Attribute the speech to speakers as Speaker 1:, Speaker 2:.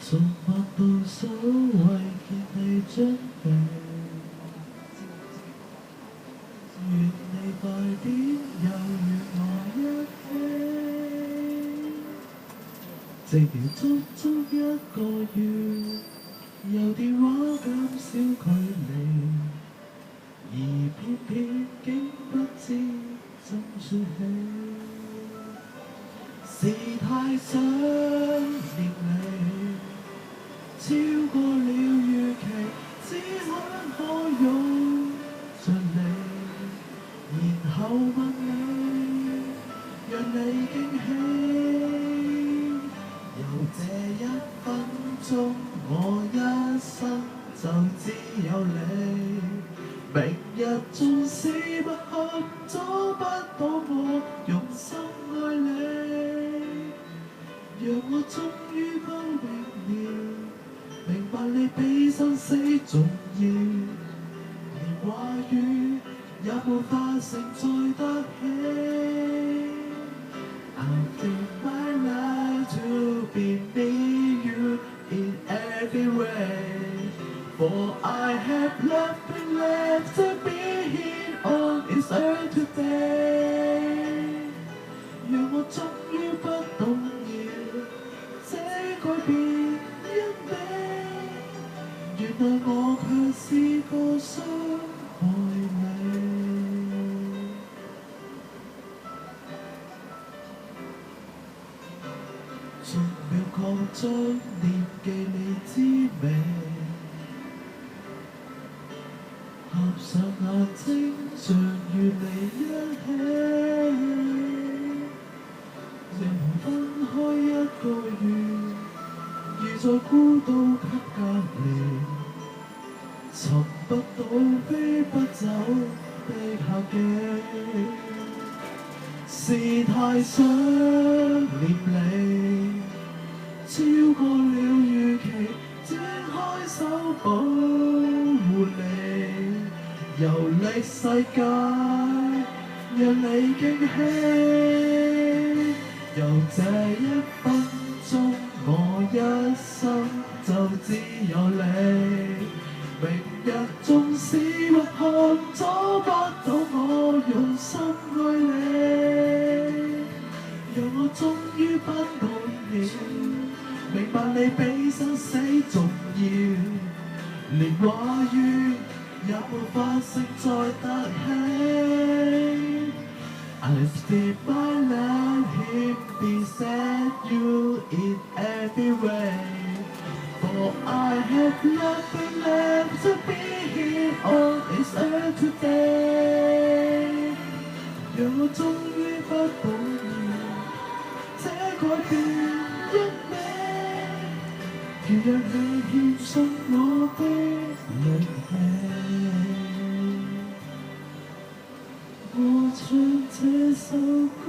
Speaker 1: 從漫步所為見你準備，願你快點又與我一起。寂寥足足一個月，有電話減少距離，而偏偏竟不知怎說起。是太想念你，超過了預期，只可擁着你，然後問你，讓你驚喜。由這一分鐘，我一生就只有你。明日縱使不可阻不到我用心愛你，讓我終於不永遠明白你比生死重要，連話語也無法承載得起。I'll give my life to be near you in every way, for I have nothing left to be here on this earth today。讓我終於不動搖，這改變因你，原來我卻是個傷害你。逐秒擴張念記你滋味，合上眼睛像與你一起，仍無分開一個月，如在孤島給隔離，尋不到飛不走的客機。是太想念你，超過了預期，展開手保護你，遊歷世界，讓你驚喜。由這一分鐘，我一生就只有你。明日縱使不可阻不到我用心愛你，讓我終於不動搖，明白你比生死重要，連話語也無法承載得起。I've spent my life here beside you in every way, for I have nothing left to be here on this earth today。讓我終於不動搖，這改變因你，如若你欠信我的力氣，我唱這首歌。